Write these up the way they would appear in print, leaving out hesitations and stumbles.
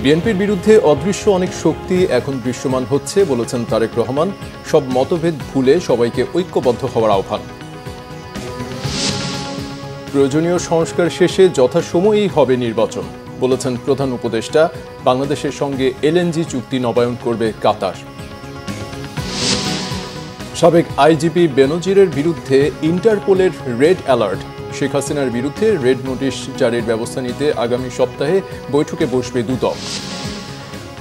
বিএনপির বিরুদ্ধে অদৃশ্য অনেক শক্তি এখন দৃশ্যমান হচ্ছে বলেছেন তারেক রহমান। সব মতভেদ ভুলে সবাইকে ঐক্যবদ্ধ হওয়ার আহ্বান। প্রয়োজনীয় সংস্কার শেষে যথাসময়েই হবে নির্বাচন বলেছেন প্রধান উপদেষ্টা। বাংলাদেশের সঙ্গে এলএনজি চুক্তি নবায়ন করবে কাতার। সাবেক আইজিপি বেনজিরের বিরুদ্ধে ইন্টারপোলের রেড অ্যালার্ট। শেখ হাসিনার বিরুদ্ধে রেড নোটিশ জারির ব্যবস্থা নিতে আগামী সপ্তাহে বৈঠকে বসবে দুদক।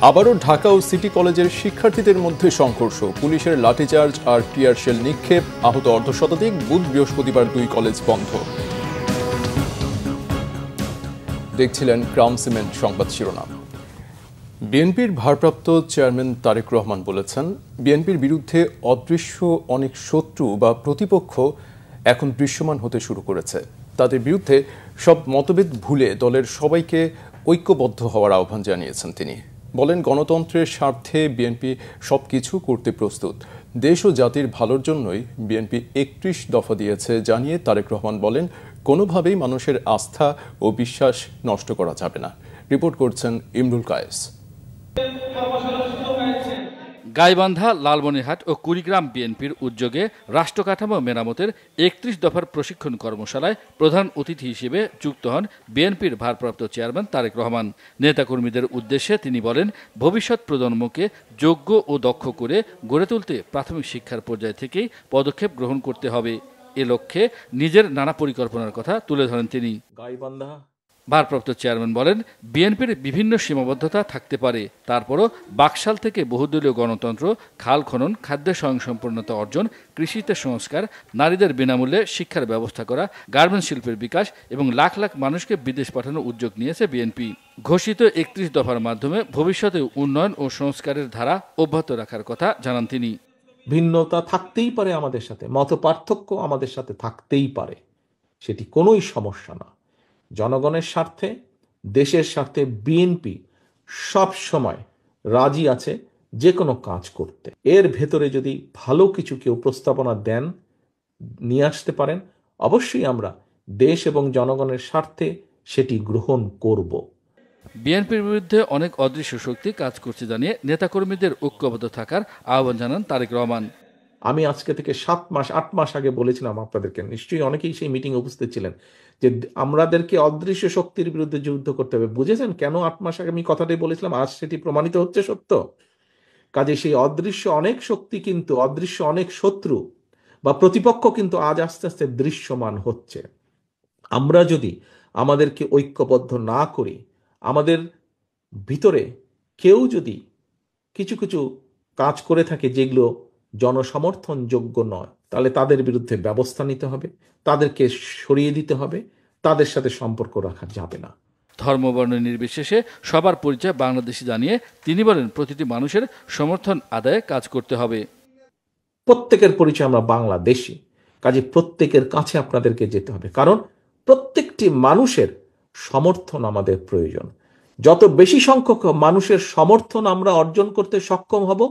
আবারও ঢাকা ও সিটি কলেজের শিক্ষার্থীদের মধ্যে সংঘর্ষ। পুলিশের লাঠিচার্জ আর টিয়ার শেল নিক্ষেপ, আহত অর্ধশতাধিক। বুধ বৃহস্পতিবার 2 কলেজ বন্ধ। দেখছিলেন ক্রাউন সিমেন্ট সংবাদ শিরোনাম। বিএনপির ভারপ্রাপ্ত চেয়ারম্যান তারেক রহমান বলেছেন, বিএনপির বিরুদ্ধে অদৃশ্য অনেক শত্রু বা প্রতিপক্ষ এখন দৃশ্যমান হতে শুরু করেছে। তাদের বিরুদ্ধে সব মতভেদ ভুলে দলের সবাইকে ঐক্যবদ্ধ হওয়ার আহ্বান জানিয়েছেন তিনি। বলেন, গণতন্ত্রের স্বার্থে বিএনপি সবকিছু করতে প্রস্তুত। দেশ ও জাতির ভালোর জন্যই বিএনপি 31 দফা দিয়েছে জানিয়ে তারেক রহমান বলেন, কোনোভাবেই মানুষের আস্থা ও বিশ্বাস নষ্ট করা যাবে না। রিপোর্ট করছেন ইমরুল কায়েস। গাইবান্ধা, লালমনিরহাট ও কুড়িগ্রাম বিএনপির উদ্যোগে রাষ্ট্রকাঠামো মেরামতের 31 দফার প্রশিক্ষণ কর্মশালায় প্রধান অতিথি হিসেবে যুক্ত হন বিএনপির ভারপ্রাপ্ত চেয়ারম্যান তারেক রহমান। নেতাকর্মীদের উদ্দেশ্যে তিনি বলেন, ভবিষ্যৎ প্রজন্মকে যোগ্য ও দক্ষ করে গড়ে তুলতে প্রাথমিক শিক্ষার পর্যায় থেকেই পদক্ষেপ গ্রহণ করতে হবে। এ লক্ষ্যে নিজের নানা পরিকল্পনার কথা তুলে ধরেন তিনি। ভারপ্রাপ্ত চেয়ারম্যান বলেন, বিএনপির বিভিন্ন সীমাবদ্ধতা থাকতে পারে, তারপরও বাকশাল থেকে বহুদলীয় গণতন্ত্র, খাল খনন, খাদ্য স্বয়ংসম্পূর্ণতা অর্জন, কৃষিতে সংস্কার, নারীদের বিনামূল্যে শিক্ষার ব্যবস্থা করা, গার্মেন্টস শিল্পের বিকাশ এবং লাখ লাখ মানুষকে বিদেশ পাঠানোর উদ্যোগ নিয়েছে বিএনপি। ঘোষিত 31 দফার মাধ্যমে ভবিষ্যতে উন্নয়ন ও সংস্কারের ধারা অব্যাহত রাখার কথা জানান তিনি। ভিন্নতা থাকতেই পারে আমাদের সাথে, মত পার্থক্য আমাদের সাথে থাকতেই পারে, সেটি কোনোই সমস্যা না। জনগণের স্বার্থে, দেশের স্বার্থে বিএনপি সব সময় রাজি আছে যে কোনো কাজ করতে। এর ভেতরে যদি ভালো কিছু কেউ প্রস্তাবনা দেন, নিয়ে আসতে পারেন, অবশ্যই আমরা দেশ এবং জনগণের স্বার্থে সেটি গ্রহণ করব। বিএনপির বিরুদ্ধে অনেক অদৃশ্য শক্তি কাজ করছে জানিয়ে নেতাকর্মীদের ঐক্যবদ্ধ থাকার আহ্বান জানান তারেক রহমান। আমি আজকে থেকে 7-8 মাস আগে বলেছিলাম আপনাদেরকে, নিশ্চয়ই অনেকেই সেই মিটিং উপস্থিত ছিলেন, যে আমাদেরকে অদৃশ্য শক্তির বিরুদ্ধে যুদ্ধ করতে হবে। বুঝেছেন কেন 8 মাস আগে আমি কথাটাই বলেছিলাম? আজ সেটি প্রমাণিত হচ্ছে সত্য। কাজে সেই অদৃশ্য অনেক শক্তি কিন্তু, অদৃশ্য অনেক শত্রু বা প্রতিপক্ষ কিন্তু আজ আস্তে আস্তে দৃশ্যমান হচ্ছে। আমরা যদি আমাদেরকে ঐক্যবদ্ধ না করি, আমাদের ভিতরে কেউ যদি কিছু কিছু কাজ করে থাকে যেগুলো জনসমর্থনযোগ্য নয়, তাহলে তাদের বিরুদ্ধে ব্যবস্থা নিতে হবে, তাদেরকে সরিয়ে দিতে হবে, তাদের সাথে সম্পর্ক রাখা যাবে না। ধর্মবর্ণ নির্বিশেষে সবার পরিচয় বাংলাদেশি জানিয়ে তিনি বলেন, প্রতিটি মানুষের সমর্থন আদায়ে কাজ করতে হবে। প্রত্যেকের পরিচয় আমরা বাংলাদেশি, কাজে প্রত্যেকের কাছে আপনাদেরকে যেতে হবে, কারণ প্রত্যেকটি মানুষের সমর্থন আমাদের প্রয়োজন। যত বেশি সংখ্যক মানুষের সমর্থন আমরা অর্জন করতে সক্ষম হব,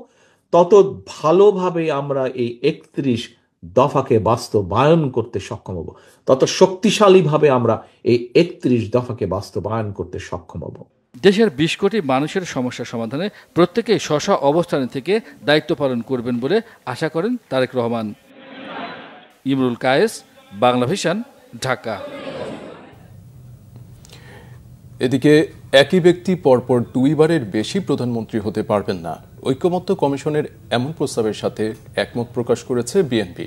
তত ভালোভাবে আমরা এই 31 দফাকে বাস্তবায়ন করতে সক্ষম হব, তত শক্তিশালীভাবে আমরা এই 31 দফাকে বাস্তবায়ন করতে সক্ষম হব। দেশের 20 কোটি মানুষের সমস্যা সমাধানে প্রত্যেকে স্ব অবস্থানে থেকে দায়িত্ব পালন করবেন বলে আশা করেন তারেক রহমান। ইমরুল কায়েস, বাংলা ভিশন, ঢাকা। এদিকে একই ব্যক্তি পরপর 2 বারের বেশি প্রধানমন্ত্রী হতে পারবেন না, ঐকমত্য কমিশনের এমন প্রস্তাবের সাথে একমত প্রকাশ করেছে বিএনপি।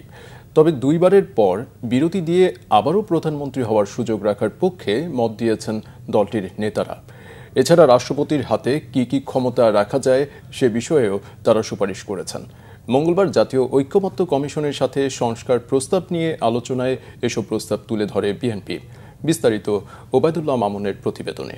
তবে 2 বারের পর বিরতি দিয়ে আবারও প্রধানমন্ত্রী হওয়ার সুযোগ রাখার পক্ষে মত দিয়েছেন দলটির নেতারা। এছাড়া রাষ্ট্রপতির হাতে কি কি ক্ষমতা রাখা যায় সে বিষয়েও তারা সুপারিশ করেছেন। মঙ্গলবার জাতীয় ঐকমত্য কমিশনের সাথে সংস্কার প্রস্তাব নিয়ে আলোচনায় এসব প্রস্তাব তুলে ধরে বিএনপি। বিস্তারিত ওবায়দুল্লাহ মামুনের প্রতিবেদনে।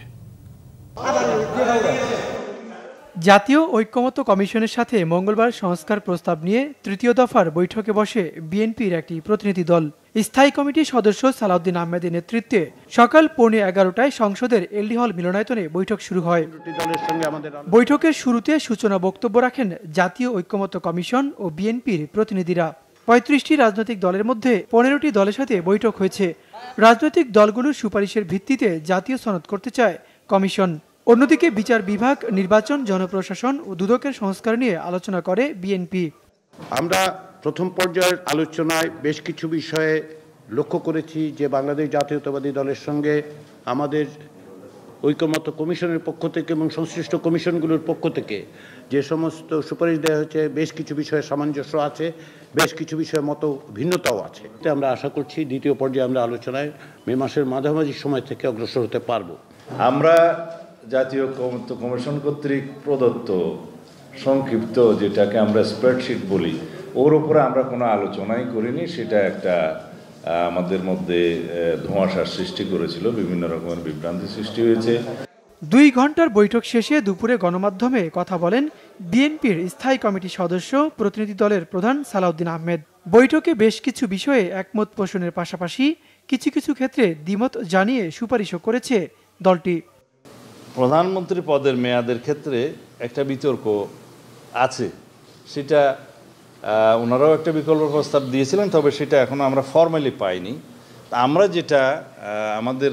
জাতীয় ঐকমত্য কমিশনের সাথে মঙ্গলবার সংস্কার প্রস্তাব নিয়ে 3য় দফার বৈঠকে বসে বিএনপির একটি প্রতিনিধি দল। স্থায়ী কমিটির সদস্য সালাউদ্দিন আহমেদের নেতৃত্বে সকাল 11:15টায় সংসদের এলডি হল মিলনায়তনে বৈঠক শুরু হয়। বৈঠকের শুরুতে সূচনা বক্তব্য রাখেন জাতীয় ঐকমত্য কমিশন ও বিএনপির প্রতিনিধিরা। 35টি রাজনৈতিক দলের মধ্যে 15টি দলের সাথে বৈঠক হয়েছে। রাজনৈতিক দলগুলোর সুপারিশের ভিত্তিতে জাতীয় সনদ করতে চায় কমিশন। অন্যদিকে বিচার বিভাগ, নির্বাচন, জনপ্রশাসন ও দুদকের সংস্কার নিয়ে আলোচনা করে বিএনপি। আমরা প্রথম পর্যায়ের আলোচনায় বেশ কিছু বিষয়ে লক্ষ্য করেছি যে বাংলাদেশ জাতীয়তাবাদী দলের সঙ্গে আমাদের ঐকমত্য কমিশনের পক্ষ থেকে এবং সংশ্লিষ্ট কমিশনগুলোর পক্ষ থেকে যে সমস্ত সুপারিশ দেওয়া হয়েছে বেশ কিছু বিষয়ে সামঞ্জস্য আছে, বেশ কিছু বিষয়ে মত ভিন্নতাও আছে। আমরা আশা করছি দ্বিতীয় পর্যায়ে আমরা আলোচনায় মে মাসের মাঝামাঝি সময় থেকে অগ্রসর হতে পারব। আমরা জাতীয় ঐকমত্য কমিশন কর্তৃক প্রদত্ত সংক্ষিপ্ত যেটাকে আমরা স্প্রেডশিট বলি, ওর উপরে আমরা কোনো আলোচনাই করিনি। সেটা একটা আমাদের মধ্যে ধোঁয়াশার সৃষ্টি করেছিল, বিভিন্ন রকমের বিভ্রান্তি সৃষ্টি হয়েছে। 2 ঘন্টার বৈঠক শেষে দুপুরে গণমাধ্যমে কথা বলেন বিএনপির স্থায়ী কমিটির সদস্য প্রতিনিধি দলের প্রধান সালাউদ্দিন আহমেদ। বৈঠকে বেশ কিছু বিষয়ে একমত পোষণের পাশাপাশি কিছু কিছু ক্ষেত্রে দ্বিমত জানিয়ে সুপারিশও করেছে দলটি। প্রধানমন্ত্রী পদের মেয়াদের ক্ষেত্রে একটা বিতর্ক আছে, সেটা ওনারাও একটা বিকল্প প্রস্তাব দিয়েছিলেন, তবে সেটা এখনো আমরা ফর্মালি পাইনি। আমরা যেটা আমাদের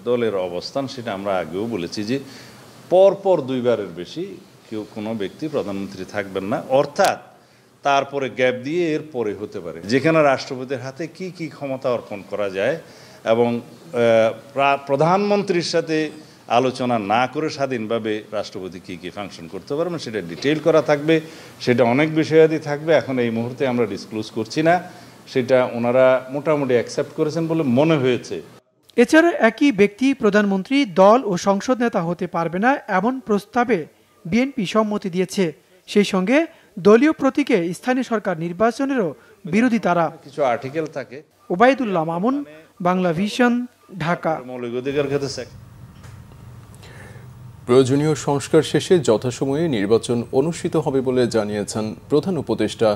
দলের অবস্থান সেটা আমরা আগেও বলেছি যে পরপর 2 বারের বেশি কোনো ব্যক্তি প্রধানমন্ত্রী থাকবেন না, অর্থাৎ তারপরে গ্যাপ দিয়ে এর পরে হতে পারে, যেখানে রাষ্ট্রপতির হাতে কি কি ক্ষমতা অর্পণ করা যায় এবং প্রধানমন্ত্রীর সাথে আলোচনা না করে স্বাধীনভাবে রাষ্ট্রপতি কি কি ফাংশন করতে পারবেন সেটা ডিটেইল করা থাকবে। সেটা অনেক বিষয়াদি থাকবে, এখন এই মুহূর্তে আমরা ডিসক্লোজ করছি না। সেটা ওনারা মোটামুটি অ্যাকসেপ্ট করেছেন বলে মনে হয়েছে। এছাড়া একই ব্যক্তি প্রধানমন্ত্রী, দল ও সংসদ নেতা হতে পারবে না এমন প্রস্তাবে বিএনপি সম্মতি দিয়েছে। সেই সঙ্গে দলীয় প্রতীকে স্থানীয় সরকার নির্বাচনেরও বিরোধী তারা। কিছু আর্টিকেল থাকে। ওবায়দুল্লাহ মামুন, বাংলা ভিশন, ঢাকা। মৌলিক অধিকার ক্ষেত্রে প্রয়োজনীয় সংস্কার শেষে যথাসময়ে নির্বাচন অনুষ্ঠিত হবে বলে জানিয়েছেন প্রধান উপদেষ্টা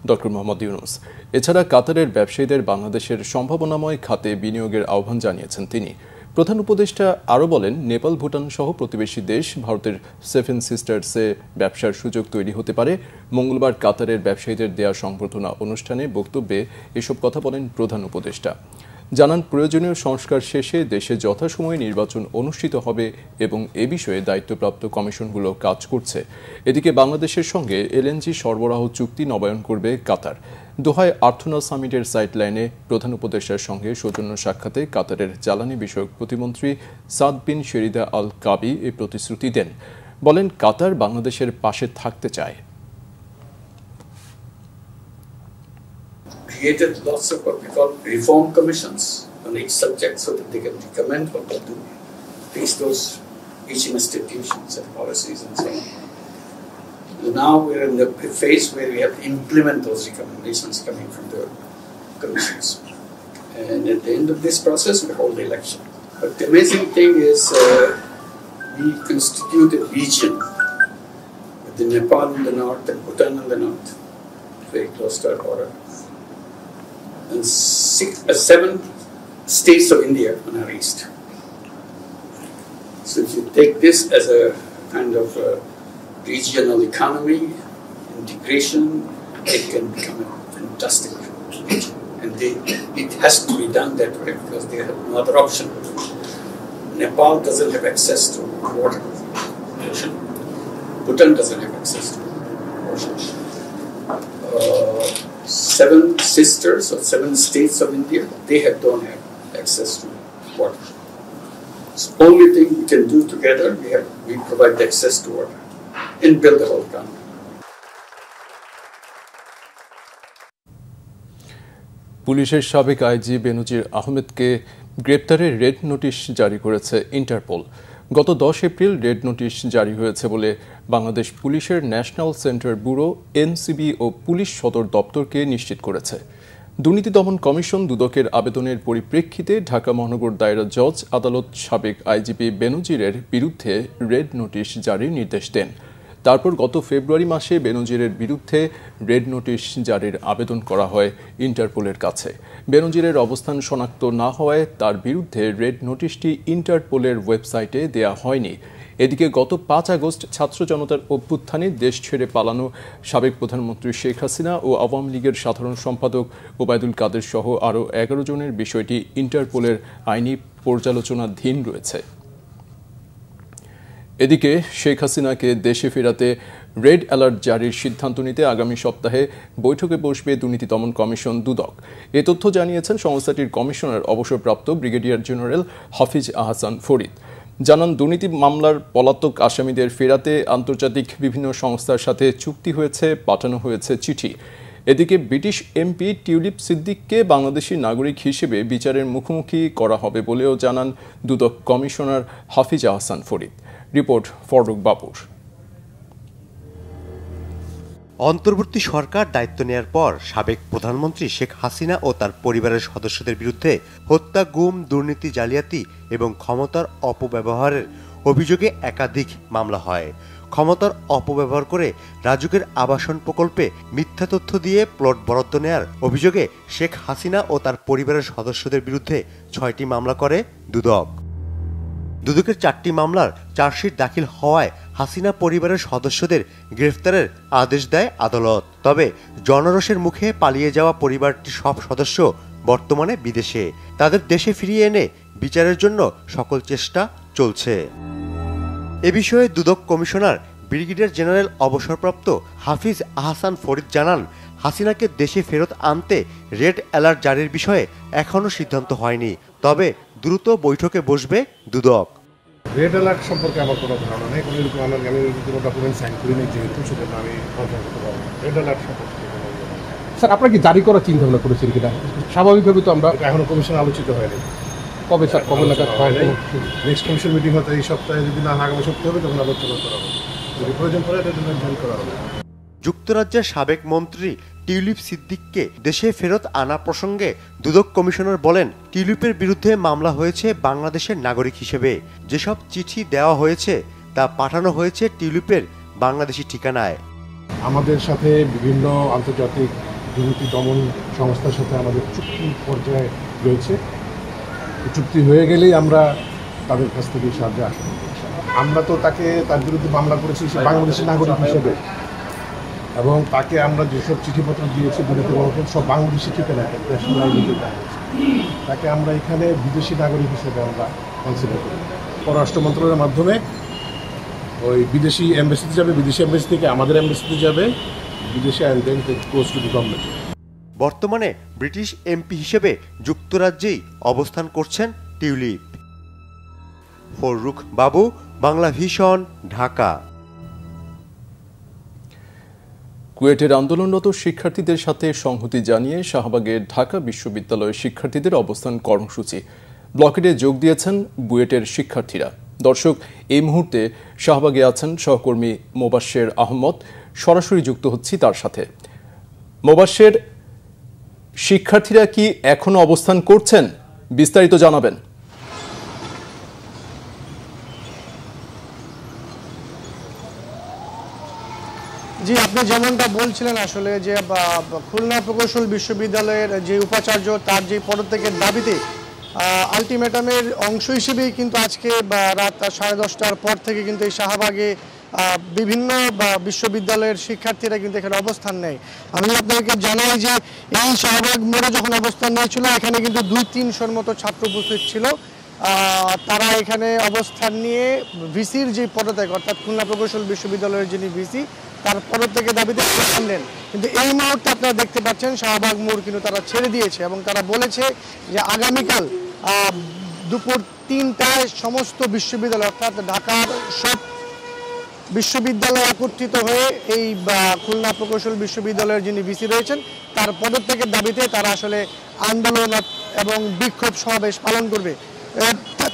ডক্টর মোহাম্মদ ইউনূস। এছাড়া কাতারের ব্যবসায়ীদের বাংলাদেশের সম্ভাবনাময় খাতে বিনিয়োগের আহ্বান জানিয়েছেন তিনি। প্রধান উপদেষ্টা আরও বলেন, নেপাল, ভুটান সহ প্রতিবেশী দেশ ভারতের 7 সিস্টার্সে ব্যবসার সুযোগ তৈরি হতে পারে। মঙ্গলবার কাতারের ব্যবসায়ীদের দেয়া সংবর্ধনা অনুষ্ঠানে বক্তব্যে এসব কথা বলেন প্রধান উপদেষ্টা। জানান, প্রয়োজনীয় সংস্কার শেষে দেশে যথাসময়ে নির্বাচন অনুষ্ঠিত হবে এবং এ বিষয়ে দায়িত্বপ্রাপ্ত কমিশনগুলো কাজ করছে। এদিকে বাংলাদেশের সঙ্গে এলএনজি সরবরাহ চুক্তি নবায়ন করবে কাতার। দোহায় আর্থনা সামিটের সাইডলাইনে প্রধান উপদেষ্টার সঙ্গে সৌজন্য সাক্ষাতে কাতারের জ্বালানি বিষয়ক প্রতিমন্ত্রী সাদ বিন শেরিদা আল কাবি এই প্রতিশ্রুতি দেন। বলেন, কাতার বাংলাদেশের পাশে থাকতে চায়। Created lots of what we call reform commissions on each subject so that they can recommend what to do, fix those each institutions and policies and so on. Now we're in the phase where we have to implement those recommendations coming from the commissions. And at the end of this process, we hold the election. But the amazing thing is we constitute a region with the Nepal in the north and Bhutan in the north, very close to our border. And 7 states of India on our east. So if you take this as a kind of regional economy, integration, it can become a fantastic region. And it has to be done that way because they have no other option. Nepal doesn't have access to water, ocean. Bhutan doesn't have access to ocean. 7 sisters or 7 states of India, they don't have access to water. It's the only thing we can do together. We provide the access to water and build the whole country. পুলিশের সাবেক IG বেনজির আহমেদকে গ্রেপ্তারের red notice জারি করেছে Interpol. গত 10 April red notice জারি হয়েছে বলে বাংলাদেশ পুলিশের ন্যাশনাল সেন্টার ব্যুরো, এনসিবি ও পুলিশ সদর দপ্তরকে নিশ্চিত করেছে। দুর্নীতি দমন কমিশন দুদকের আবেদনের পরিপ্রেক্ষিতে ঢাকা মহানগর দায়রা জজ আদালত সাবেক আইজিপি বেনজিরের বিরুদ্ধে রেড নোটিশ জারির নির্দেশ দেন। তারপর গত ফেব্রুয়ারি মাসে বেনজিরের বিরুদ্ধে রেড নোটিশ জারির আবেদন করা হয় ইন্টারপোলের কাছে। বেনজিরের অবস্থান শনাক্ত না হওয়ায় তার বিরুদ্ধে রেড নোটিশটি ইন্টারপোলের ওয়েবসাইটে দেয়া হয়নি। এদিকে গত 5 আগস্ট ছাত্র জনতার অভ্যুত্থানে দেশ ছেড়ে পালানো সাবেক প্রধানমন্ত্রী শেখ হাসিনা ও আওয়ামী লীগের সাধারণ সম্পাদক ওবায়দুল কাদের সহ আরও 11 জনের বিষয়টি ইন্টারপোলের আইনি পর্যালোচনাধীন রয়েছে। এদিকে শেখ হাসিনাকে দেশে ফেরাতে রেড অ্যালার্ট জারির সিদ্ধান্ত নিতে আগামী সপ্তাহে বৈঠকে বসবে দুর্নীতি দমন কমিশন দুদক। এ তথ্য জানিয়েছেন সংস্থাটির কমিশনার অবসরপ্রাপ্ত ব্রিগেডিয়ার জেনারেল হাফিজ আহসান ফরিদ। জানান, দুর্নীতি মামলার পলাতক আসামিদের ফেরাতে আন্তর্জাতিক বিভিন্ন সংস্থার সাথে চুক্তি হয়েছে, পাঠানো হয়েছে চিঠি। এদিকে ব্রিটিশ এমপি টিউলিপ সিদ্দিককে বাংলাদেশি নাগরিক হিসেবে বিচারের মুখোমুখি করা হবে বলেও জানান দুদক কমিশনার হাফিজ আহসান ফরিদ। রিপোর্ট ফররুক বাবুর। অন্তর্বর্তী সরকার দায়িত্ব নেয়ার পর সাবেক প্রধানমন্ত্রী শেখ হাসিনা ও তার পরিবারের সদস্যদের বিরুদ্ধে হত্যা, গুম, দুর্নীতি, জালিয়াতি এবং ক্ষমতার অপব্যবহারের অভিযোগে একাধিক মামলা হয়। ক্ষমতার অপব্যবহার করে রাজুকের আবাসন প্রকল্পে মিথ্যা তথ্য দিয়ে প্লট বরাদ্দ নেয়ার অভিযোগে শেখ হাসিনা ও তার পরিবারের সদস্যদের বিরুদ্ধে 6টি মামলা করে দুদক। দুদকের 4টি মামলার চার্জশিট দাখিল হওয়ায় হাসিনা পরিবারের সদস্যদের গ্রেফতারের আদেশ দেয় আদালত। তবে জনরোষের মুখে পালিয়ে যাওয়া পরিবারটির সব সদস্য বর্তমানে বিদেশে। তাদের দেশে ফিরিয়ে এনে বিচারের জন্য সকল চেষ্টা চলছে। এ বিষয়ে দুদক কমিশনার ব্রিগেডিয়ার জেনারেল অবসরপ্রাপ্ত হাফিজ আহসান ফরিদ জানান, হাসিনাকে দেশে ফেরত আনতে রেড অ্যালার্ট জারির বিষয়ে এখনও সিদ্ধান্ত হয়নি, তবে দ্রুত বৈঠকে বসবে দুদক। রেড অ্যালার্ট সম্পর্কে আমার কোনো ধারণা নেই, কোনো এরকম আমি কোনো ডকুমেন্ট সাইন করিনি, যেহেতু সেজন্য আমি কনফার্ম করতে পারবো না। রেড অ্যালার্ট সম্পর্কে স্যার, আপনারা কি জারি করার চিন্তা ভাবনা করেছেন কিনা? স্বাভাবিকভাবে তো আমরা এখনো কমিশন আলোচিত হয়নি। কবে স্যার, কবে নাগাদ হয়? নেক্সট কমিশন মিটিং হয়তো এই সপ্তাহে, যদি না আগামী সপ্তাহে হবে তখন আলোচনা করা হবে, যদি প্রয়োজন পড়ে এটা জারি করা হবে। যুক্তরাজ্যের সাবেক মন্ত্রী টিউলিপ সিদ্দিককে দেশে ফেরত আনা প্রসঙ্গে দুদক কমিশনার বলেন, টিউলিপের বিরুদ্ধে মামলা হয়েছে বাংলাদেশের নাগরিক হিসেবে। যেসব চিঠি দেওয়া হয়েছে তা পাঠানো হয়েছে টিউলিপের বাংলাদেশি ঠিকানায়। আমাদের সাথে বিভিন্ন আন্তর্জাতিক দুর্নীতি দমন সংস্থার সাথে আমাদের চুক্তি পর্যায়ে রয়েছে। চুক্তি হয়ে গেলেই আমরা তাদের কাছ থেকে সাহায্য আসব। আমরা তো তার বিরুদ্ধে মামলা করেছি সে বাংলাদেশের নাগরিক হিসেবে, এবং তাকে আমরা যেসব চিঠিপত্র দিয়েছি দুর্নীতি দমন সব বাংলাদেশি ঠিকানা, তাকে আমরা এখানে বিদেশি নাগরিক হিসেবে আমরা কনসিডার করি। পররাষ্ট্র মন্ত্রণালয়ের মাধ্যমে ওই বিদেশি এমবাসিতে যাবে, বিদেশি এমবাসি থেকে আমাদের এমবাসিতে যাবে, বিদেশি and then goes to the government. বর্তমানে ব্রিটিশ এমপি হিসেবে যুক্তরাজ্যেই অবস্থান করছেন টিউলিপ। ফররুক বাবু, বাংলা ভিশন, ঢাকা। কুয়েটের আন্দোলনরত শিক্ষার্থীদের সাথে সংহতি জানিয়ে শাহবাগের ঢাকা বিশ্ববিদ্যালয়ের শিক্ষার্থীদের অবস্থান কর্মসূচি ব্লকেটে যোগ দিয়েছেন বুয়েটের শিক্ষার্থীরা। দর্শক, এই মুহূর্তে শাহবাগে আছেন সহকর্মী মোবাশ্বের আহমদ। সরাসরি যুক্ত হচ্ছি তার সাথে। মোবাশ্বের, শিক্ষার্থীরা কি এখনো অবস্থান করছেন? বিস্তারিত জানাবেন। জি, আপনি যেমনটা বলছিলেন আসলে যে খুলনা প্রকৌশল বিশ্ববিদ্যালয়ের যে উপাচার্য তার যে পদত্যাগের দাবিতে আলটিমেটামের অংশ হিসেবেই কিন্তু আজকে রাত 10:30টার পর থেকে কিন্তু এই শাহবাগে বিভিন্ন বিশ্ববিদ্যালয়ের শিক্ষার্থীরা কিন্তু এখানে অবস্থান নেয়। আমি আপনাদেরকে জানাই যে এই শাহবাগ মোড়ে যখন অবস্থান নিয়েছিল এখানে কিন্তু 200-300 মতো ছাত্র উপস্থিত ছিল। তারা এখানে অবস্থান নিয়ে ভিসির যে পদত্যাগ, অর্থাৎ খুলনা প্রকৌশল বিশ্ববিদ্যালয়ের যিনি ভিসি তার পদত্যাগের দাবিতে অবস্থান নেন। কিন্তু এই মুহূর্তে আপনারা দেখতে পাচ্ছেন শাহবাগ মোড় কিন্তু তারা ছেড়ে দিয়েছে এবং তারা বলেছে যে আগামীকাল দুপুর 3টায় সমস্ত বিশ্ববিদ্যালয়, অর্থাৎ ঢাকার সব বিশ্ববিদ্যালয় একত্রিত হয়ে এই খুলনা প্রকৌশল বিশ্ববিদ্যালয়ের যিনি ভিসি রয়েছেন তার পদত্যাগের দাবিতে তারা আসলে আন্দোলন এবং বিক্ষোভ সমাবেশ পালন করবে।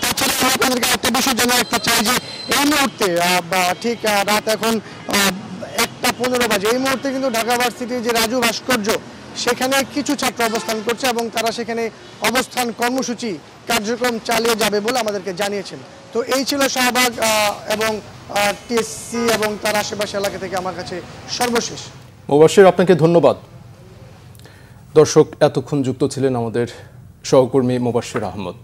তাছাড়া আপনাদেরকে একটা বিষয় জানিয়ে রাখতে চাই যে এই মুহূর্তে ঠিক রাত এখন 1:15 বাজে, এই মুহূর্তে কিন্তু ঢাকা ভার্সিটির যে রাজু ভাস্কর্য সেখানে কিছু ছাত্র অবস্থান করছে এবং তারা সেখানে অবস্থান কর্মসূচি কার্যক্রম চালিয়ে যাবে বলে আমাদেরকে জানিয়েছেন। তো এই ছিল শাহবাগ এবং টিএসসি এবং তার আশেপাশে এলাকা থেকে আমার কাছে সর্বশেষ। মোবাশ্বের, আপনাকে ধন্যবাদ। দর্শক, এতক্ষণ যুক্ত ছিলেন আমাদের সহকর্মী মোবাশ্বের আহমদ।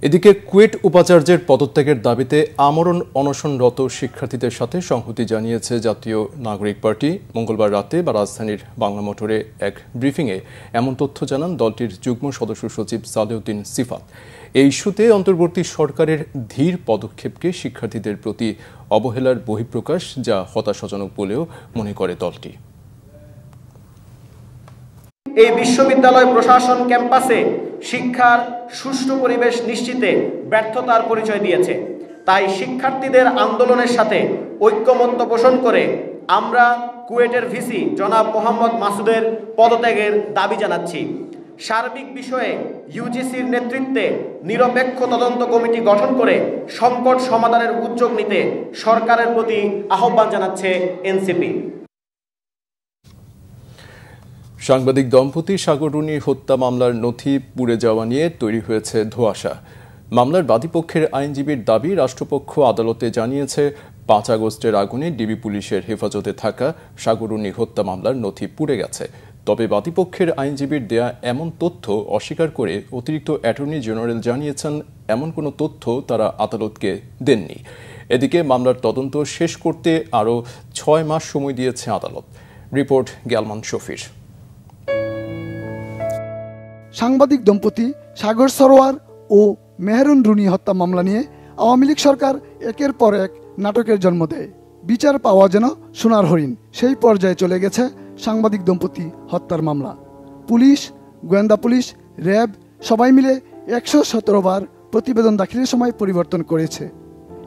এদিকে কুয়েট উপাচার্যের পদত্যাগের দাবিতে আমরণ অনশনরত শিক্ষার্থীদের সাথে সংহতি জানিয়েছে জাতীয় নাগরিক পার্টি। মঙ্গলবার রাতে বা রাজধানীর বাংলা মোটরে এক ব্রিফিংয়ে এমন তথ্য জানান দলটির যুগ্ম সদস্য সচিব সালেউদ্দিন সিফাত। এই ইস্যুতে অন্তর্বর্তী সরকারের ধীর পদক্ষেপকে শিক্ষার্থীদের প্রতি অবহেলার বহিঃপ্রকাশ, যা হতাশাজনক বলেও মনে করে দলটি। এই বিশ্ববিদ্যালয় প্রশাসন ক্যাম্পাসে শিক্ষার সুষ্ঠু পরিবেশ নিশ্চিতে ব্যর্থতার পরিচয় দিয়েছে। তাই শিক্ষার্থীদের আন্দোলনের সাথে ঐক্যমত্য পোষণ করে আমরা কুয়েটের ভিসি জনাব মোহাম্মদ মাসুদের পদত্যাগের দাবি জানাচ্ছি। সার্বিক বিষয়ে ইউজিসির নেতৃত্বে নিরপেক্ষ তদন্ত কমিটি গঠন করে সংকট সমাধানের উদ্যোগ নিতে সরকারের প্রতি আহ্বান জানাচ্ছে এনসিপি। সাংবাদিক দম্পতি সাগররুনি হত্যা মামলার নথি পুড়ে যাওয়া নিয়ে তৈরি হয়েছে ধোঁয়াশা। মামলার বাদীপক্ষের আইনজীবীর দাবি, রাষ্ট্রপক্ষ আদালতে জানিয়েছে 5 আগস্টের আগুনে ডিবি পুলিশের হেফাজতে থাকা সাগররুনি হত্যা মামলার নথি পুড়ে গেছে। তবে বাদীপক্ষের আইনজীবীর দেয়া এমন তথ্য অস্বীকার করে অতিরিক্ত অ্যাটর্নি জেনারেল জানিয়েছেন এমন কোনো তথ্য তারা আদালতকে দেননি। এদিকে মামলার তদন্ত শেষ করতে আরও 6 মাস সময় দিয়েছে আদালত। রিপোর্ট গ্যালমান শফির। সাংবাদিক দম্পতি সাগর সরোয়ার ও মেহরুন রুনি হত্যা মামলা নিয়ে আওয়ামী লীগ সরকার একের পর এক নাটকের জন্ম দেয়। বিচার পাওয়া যেন সোনার হরিণ, সেই পর্যায়ে চলে গেছে সাংবাদিক দম্পতি হত্যার মামলা। পুলিশ, গোয়েন্দা পুলিশ, র্যাব সবাই মিলে 117 বার প্রতিবেদন দাখিলের সময় পরিবর্তন করেছে।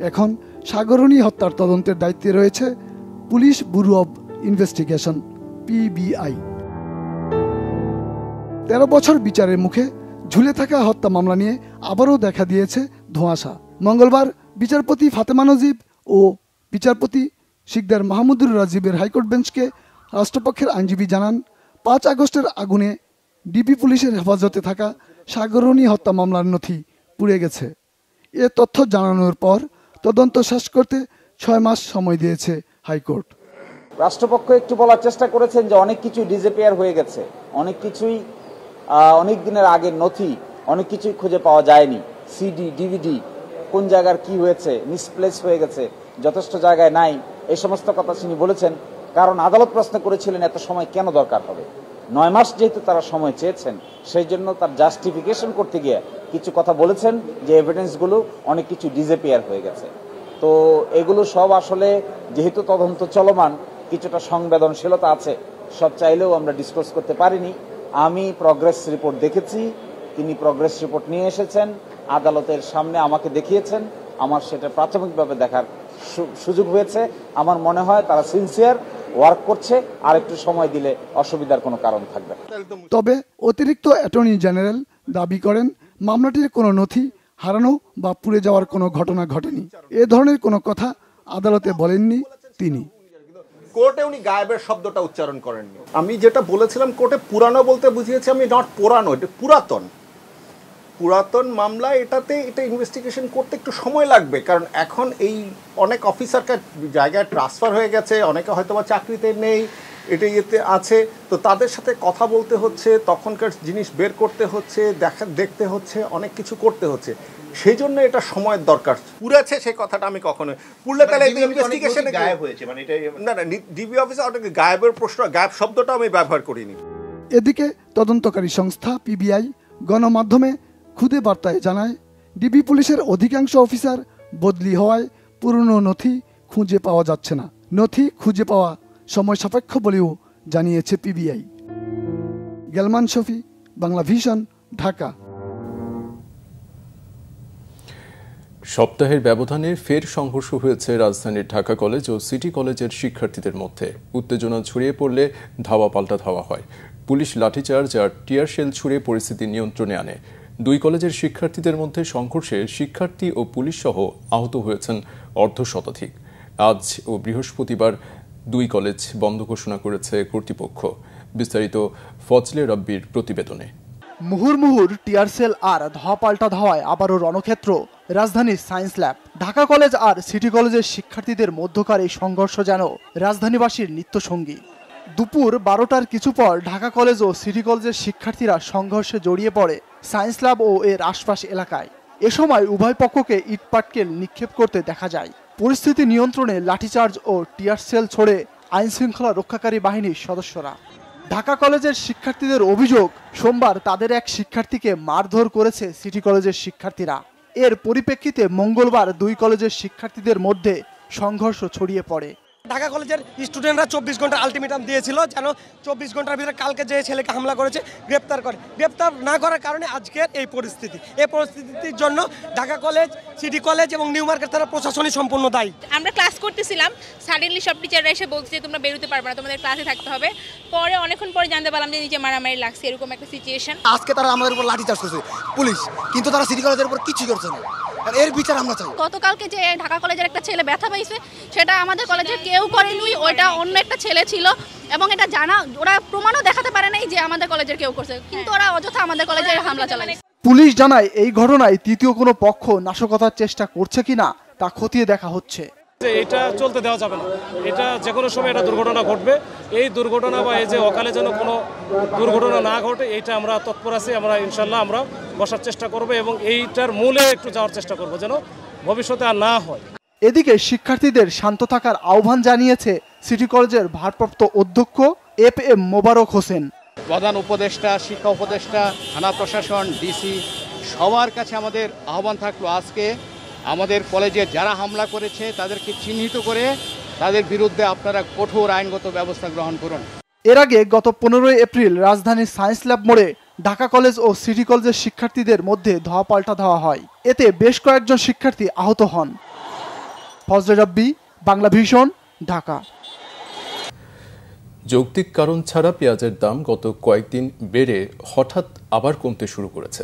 এখন সাগররুনি হত্যার তদন্তের দায়িত্বে রয়েছে police bureau of investigation PBI। 13 বছর বিচারের মুখে ঝুলে থাকা হত্যা মামলা নিয়ে আবারও দেখা দিয়েছে ধোঁয়াশা। মঙ্গলবার বিচারপতি ফাতেমা নজিব ও বিচারপতি শিকদার মাহমুদুর রাজীবের হাইকোর্ট বেঞ্চকে রাষ্ট্রপক্ষের আইনজীবী জানান, 5 আগস্টের আগুনে ডিবি পুলিশের হেফাজতে থাকা সাগররুনি হত্যা মামলার নথি পুড়ে গেছে। এ তথ্য জানানোর পর তদন্ত শেষ করতে 6 মাস সময় দিয়েছে হাইকোর্ট। রাষ্ট্রপক্ষ একটু বলার চেষ্টা করেছেন যে অনেক কিছু ডিজেপিয়ার হয়ে গেছে, অনেক কিছুই অনেক দিনের আগের নথি, অনেক কিছুই খুঁজে পাওয়া যায়নি। সিডি, ডিভিডি কোন জায়গার কি হয়েছে, মিসপ্লেস হয়ে গেছে, যথেষ্ট জায়গায় নাই, এই সমস্ত কথা তিনি বলেছেন। কারণ আদালত প্রশ্ন করেছিলেন এত সময় কেন দরকার হবে। 9 মাস যেহেতু তারা সময় চেয়েছেন, সেই জন্য তার জাস্টিফিকেশন করতে গিয়ে কিছু কথা বলেছেন যে এভিডেন্সগুলো অনেক কিছু ডিজেপিয়ার হয়ে গেছে। তো এগুলো সব আসলে যেহেতু তদন্ত চলমান, কিছুটা সংবেদনশীলতা আছে, সব চাইলেও আমরা ডিসকাস করতে পারিনি। আমি প্রগ্রেস রিপোর্ট দেখেছি, তিনি প্রগ্রেস রিপোর্ট নিয়ে এসেছেন, আদালতের সামনে আমাকে দেখিয়েছেন, আমার সেটা প্রাথমিকভাবে দেখার সুযোগ হয়েছে। আমার মনে হয় তারা সিনসিয়ার ওয়ার্ক করছে, আর একটু সময় দিলে অসুবিধার কোনো কারণ থাকবে। তবে অতিরিক্ত অ্যাটর্নি জেনারেল দাবি করেন মামলাটির কোনো নথি হারানো বা পুড়ে যাওয়ার কোনো ঘটনা ঘটেনি। এ ধরনের কোনো কথা আদালতে বলেননি তিনি। কোর্টে উনি গায়েবের শব্দটা উচ্চারণ করেননি। আমি যেটা বলেছিলাম কোর্টে পুরানো বলতে বুঝিয়েছি আমি, নট পুরানো, এটা পুরাতন মামলা। এটা ইনভেস্টিগেশন করতে একটু সময় লাগবে, কারণ এখন এই অনেক অফিসারকে জায়গায় ট্রান্সফার হয়ে গেছে, অনেকে হয়তো বা চাকরিতে নেই, এটা ইয়েতে আছে, তো তাদের সাথে কথা বলতে হচ্ছে, তখনকার জিনিস বের করতে হচ্ছে, দেখতে হচ্ছে, অনেক কিছু করতে হচ্ছে। সেই জন্য এটা সময়ের দরকার। পুরেছে সেই কথাটা আমি কখনো পুরলে তাহলে ইনভেস্টিগেশনে গায়েব হয়েছে, মানে এটা না ডিবি অফিসার গায়েবের প্রশ্ন, গায়েব শব্দটা আমি ব্যবহার করিনি। এদিকে তদন্তকারী সংস্থা PBI গণমাধ্যমে খুদে বার্তায় জানায়, ডিবি পুলিশের অধিকাংশ অফিসার বদলি হওয়ায় পুরনো নথি খুঁজে পাওয়া যাচ্ছে না। নথি খুঁজে পাওয়া সময় সাপেক্ষ বলেও জানিয়েছে PBI। গ্যালমান শফি, বাংলা ভিশন, ঢাকা। সপ্তাহের ব্যবধানে ফের সংঘর্ষ হয়েছে রাজধানীর ঢাকা কলেজ ও সিটি কলেজের শিক্ষার্থীদের মধ্যে। উত্তেজনা ছড়িয়ে পড়লে ধাওয়া পাল্টা ধাওয়া হয়। পুলিশ লাঠিচার্জ আর টিয়ার শেল ছুড়ে পরিস্থিতি নিয়ন্ত্রণে আনে। 2 কলেজের শিক্ষার্থীদের মধ্যে সংঘর্ষে শিক্ষার্থী ও পুলিশ সহ আহত হয়েছেন অর্ধশতাধিক। আজ ও বৃহস্পতিবার 2 কলেজ বন্ধ ঘোষণা করেছে কর্তৃপক্ষ। বিস্তারিত ফজলে রাব্বির প্রতিবেদনে। মুহুর্মুহুর টিয়ার সেল আর ধাওয়া পাল্টা ধাওয়ায় আবারও রণক্ষেত্র রাজধানীর সায়েন্স ল্যাব। ঢাকা কলেজ আর সিটি কলেজের শিক্ষার্থীদের মধ্যকার এই সংঘর্ষ যেন রাজধানীবাসীর নিত্যসঙ্গী। দুপুর 12টার কিছু পর ঢাকা কলেজ ও সিটি কলেজের শিক্ষার্থীরা সংঘর্ষে জড়িয়ে পড়ে সায়েন্স ল্যাব ও এর আশপাশ এলাকায়। এ সময় উভয় পক্ষকে ইটপাটকেল নিক্ষেপ করতে দেখা যায়। পরিস্থিতি নিয়ন্ত্রণে লাঠিচার্জ ও টিয়ার সেল ছোড়ে আইন শৃঙ্খলা রক্ষাকারী বাহিনীর সদস্যরা। ঢাকা কলেজের শিক্ষার্থীদের অভিযোগ, সোমবার তাদের এক শিক্ষার্থীকে মারধর করেছে সিটি কলেজের শিক্ষার্থীরা। এর পরিপ্রেক্ষিতে মঙ্গলবার দুই কলেজের শিক্ষার্থীদের মধ্যে সংঘর্ষ ছড়িয়ে পড়ে। ঢাকা কলেজের স্টুডেন্টরা 24 ঘন্টার আলটিমেটাম দিয়েছিল যেন 24 ঘন্টার ভিতরে কালকে যে ছেলেকে হামলা করেছে গ্রেপ্তার করে। গ্রেপ্তার না করার কারণে আজকের এই পরিস্থিতি। এই পরিস্থিতির জন্য ঢাকা কলেজ, সিটি কলেজ এবং নিউ মার্কেট থানা প্রশাসনই সম্পূর্ণ দায়ী। আমরা ক্লাস করতেছিলাম, সাডেনলি সব টিচাররা এসে বলছে যে তোমরা বেরোতে পারবে না, তোমাদের ক্লাসে থাকতে হবে। পরে অনেকক্ষণ পরে জানতে পারলাম যে নিচে মারামারি লাগছে, এরকম একটা সিচুয়েশন। আজকে তারা আমাদের উপর লাঠিচার্জ করছে পুলিশ, কিন্তু তারা সিটি কলেজের উপর কিছু করছে না। এর বিচার আমরা চাই। গতকালকে যে ঢাকা কলেজের একটা ছেলে ব্যথা পাইছে, সেটা আমাদের কলেজের কেউ করেনি, ওইটা অন্য একটা ছেলে ছিল এবং এটা জানা, ওরা প্রমাণও দেখাতে পারে নাই যে আমাদের কলেজের কেউ করছে, কিন্তু ওরা অযথা আমাদের কলেজে হামলা চালায়। পুলিশ জানায় এই ঘটনায় তৃতীয় কোনো পক্ষ নাশকতার চেষ্টা করছে কিনা তা খতিয়ে দেখা হচ্ছে। এটা চলতে দেওয়া যাবে না, এটা যে কোনো সময় এটা দুর্ঘটনা ঘটবে। এই দুর্ঘটনা বা এই যে অকালে যেন কোনো দুর্ঘটনা না ঘটে, এইটা আমরা তৎপর আছি। আমরা ইনশাল্লাহ আমরা বসার চেষ্টা করব এবং এইটার মূলে একটু যাওয়ার চেষ্টা করব যেন ভবিষ্যতে আর না হয়। এদিকে শিক্ষার্থীদের শান্ত থাকার আহ্বান জানিয়েছে সিটি কলেজের ভারপ্রাপ্ত অধ্যক্ষ এফএম মোবারক হোসেন। প্রধান উপদেষ্টা, শিক্ষা উপদেষ্টা, থানা প্রশাসন, ডিসি সবার কাছে আমাদের আহ্বান থাকলো, আজকে আমাদের কলেজে যারা হামলা করেছে তাদেরকে চিহ্নিত করে তাদের বিরুদ্ধে আপনারা কঠোর আইনগত ব্যবস্থা গ্রহণ করুন। এর আগে গত 15 এপ্রিল রাজধানীর সায়েন্স ল্যাব মোড়ে ঢাকা কলেজ ও সিটি কলেজের শিক্ষার্থীদের মধ্যে ধাওয়া পাল্টা ধাওয়া হয়। এতে বেশ কয়েকজন শিক্ষার্থী আহত হন। ফজলে রাব্বি, বাংলা ভিশন, ঢাকা। যৌক্তিক কারণ ছাড়া পেঁয়াজের দাম গত কয়েকদিন বেড়ে হঠাৎ আবার কমতে শুরু করেছে।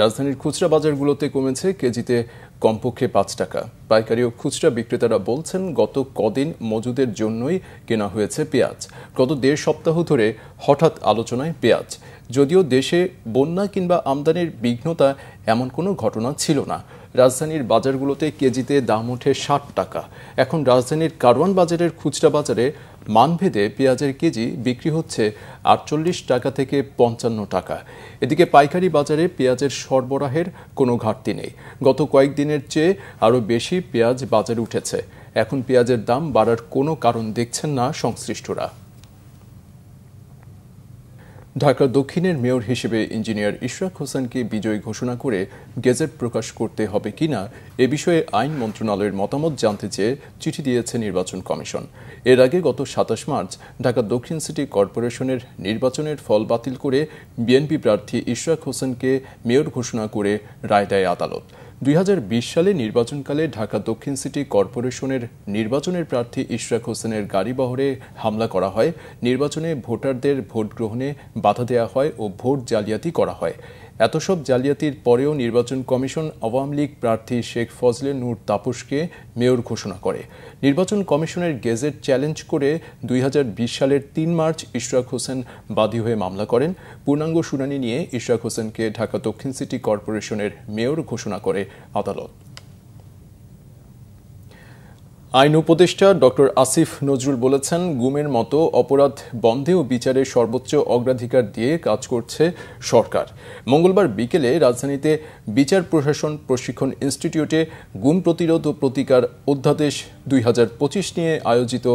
রাজধানীর খুচরা বাজারগুলোতে কমেছে কেজিতে কমপক্ষে 5 টাকা। পাইকারি ও খুচরা বিক্রেতারা বলছেন গত কদিন মজুদের জন্যই কেনা হয়েছে পেঁয়াজ। গত 1.5 সপ্তাহ ধরে হঠাৎ আলোচনায় পেঁয়াজ। যদিও দেশে বন্যা কিংবা আমদানির বিঘ্নতা এমন কোনো ঘটনা ছিল না। রাজধানীর বাজারগুলোতে কেজিতে দাম ওঠে 60 টাকা। এখন রাজধানীর কারওয়ান বাজারের খুচরা বাজারে মানভেদে পেঁয়াজের কেজি বিক্রি হচ্ছে 48 টাকা থেকে 55 টাকা। এদিকে পাইকারি বাজারে পেঁয়াজের সরবরাহের কোনো ঘাটতি নেই। গত কয়েকদিনের চেয়ে আরও বেশি পেঁয়াজ বাজারে উঠেছে। এখন পেঁয়াজের দাম বাড়ার কোনো কারণ দেখছেন না সংশ্লিষ্টরা। ঢাকা দক্ষিণের মেয়র হিসেবে ইঞ্জিনিয়ার ইশরাক হোসেনকে বিজয়ী ঘোষণা করে গেজেট প্রকাশ করতে হবে কিনা এ বিষয়ে আইন মন্ত্রণালয়ের মতামত জানতে চেয়ে চিঠি দিয়েছে নির্বাচন কমিশন। এর আগে গত 27 মার্চ ঢাকা দক্ষিণ সিটি কর্পোরেশনের নির্বাচনের ফল বাতিল করে বিএনপি প্রার্থী ইশরাক হোসেনকে মেয়র ঘোষণা করে রায় দেয় আদালত। 2020 সালে নির্বাচনকালে ঢাকা দক্ষিণ সিটি কর্পোরেশনের নির্বাচনের প্রার্থী ইশরাক হোসেনের গাড়িবহরে হামলা করা হয়, নির্বাচনে ভোটারদের ভোট গ্রহণে বাধা দেওয়া হয় ও ভোট জালিয়াতি করা হয়। এত সব জালিয়াতির পরেও নির্বাচন কমিশন আওয়ামী লীগ প্রার্থী শেখ ফজলে নূর তাপসকে মেয়র ঘোষণা করে। নির্বাচন কমিশনের গেজেট চ্যালেঞ্জ করে 2020 সালের 3 মার্চ ইশরাক হোসেন বাদী হয়ে মামলা করেন। পূর্ণাঙ্গ শুনানি নিয়ে ইশরাক হোসেনকে ঢাকা দক্ষিণ সিটি কর্পোরেশনের মেয়র ঘোষণা করে আদালত। আইন উপদেষ্টা ডক্টর আসিফ নজরুল বলেছেন, গুমের মতো অপরাধ বন্ধে ও বিচারে সর্বোচ্চ অগ্রাধিকার দিয়ে কাজ করছে সরকার। মঙ্গলবার বিকেলে রাজধানীতে বিচার প্রশাসন প্রশিক্ষণ ইনস্টিটিউটে গুম প্রতিরোধ ও প্রতিকার অধ্যাদেশ 2025 নিয়ে আয়োজিত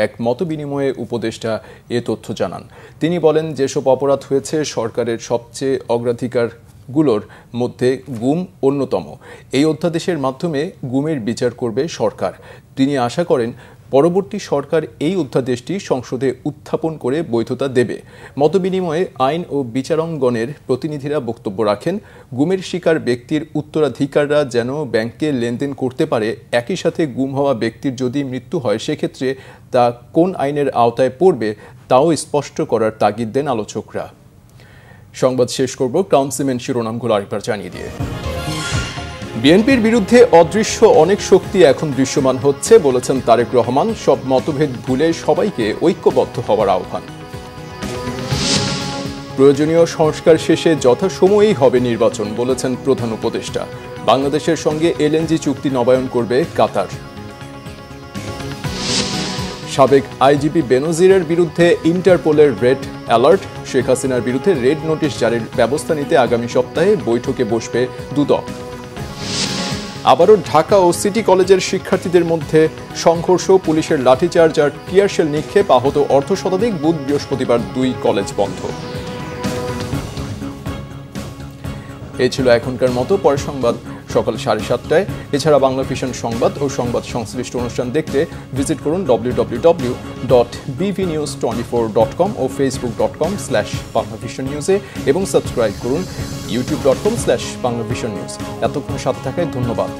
এক মতবিনিময়ে উপদেষ্টা এ তথ্য জানান। তিনি বলেন, যেসব অপরাধ হয়েছে সরকারের সবচেয়ে অগ্রাধিকারগুলোর মধ্যে গুম অন্যতম। এই অধ্যাদেশের মাধ্যমে গুমের বিচার করবে সরকার। তিনি আশা করেন পরবর্তী সরকার এই অধ্যাদেশটি সংসদে উত্থাপন করে বৈধতা দেবে। মতবিনিময়ে আইন ও বিচারাঙ্গনের প্রতিনিধিরা বক্তব্য রাখেন, গুমের শিকার ব্যক্তির উত্তরাধিকাররা যেন ব্যাংকে লেনদেন করতে পারে। একই সাথে গুম হওয়া ব্যক্তির যদি মৃত্যু হয় সেক্ষেত্রে তা কোন আইনের আওতায় পড়বে তাও স্পষ্ট করার তাগিদ দেন আলোচকরা। সংবাদ শেষ করব ক্রাউন সিমেন্ট শিরোনামগুলো আরেকবার জানিয়ে দিয়ে। বিএনপির বিরুদ্ধে অদৃশ্য অনেক শক্তি এখন দৃশ্যমান হচ্ছে বলেছেন তারেক রহমান। সব মতভেদ ভুলে সবাইকে ঐক্যবদ্ধ হওয়ার আহ্বান। প্রয়োজনীয় সংস্কার শেষে যথাসময়েই হবে নির্বাচন বলেছেন প্রধান উপদেষ্টা। বাংলাদেশের সঙ্গে এলএনজি চুক্তি নবায়ন করবে কাতার। সাবেক আইজিপি বেনজিরের বিরুদ্ধে ইন্টারপোলের রেড অ্যালার্ট। শেখ হাসিনার বিরুদ্ধে রেড নোটিশ জারির ব্যবস্থা নিতে আগামী সপ্তাহে বৈঠকে বসবে দুদক। আবারও ঢাকা ও সিটি কলেজের শিক্ষার্থীদের মধ্যে সংঘর্ষ, পুলিশের লাঠিচার্জ আর টিয়ারশেল নিক্ষেপ, আহত অর্ধশতাধিক। বুধ বৃহস্পতিবার 2 কলেজ বন্ধ। এই ছিল এখনকার মতো। পরের সংবাদ সকাল 7:30টায়। এছাড়া বাংলা ভিশন সংবাদ ও সংবাদ সংশ্লিষ্ট অনুষ্ঠান দেখতে ভিজিট করুন www.bvnews24.com ও facebook.com/banglavisionnews এবং সাবস্ক্রাইব করুন youtube.com/banglavisionnews। এতক্ষণ সাথে থাকায় ধন্যবাদ।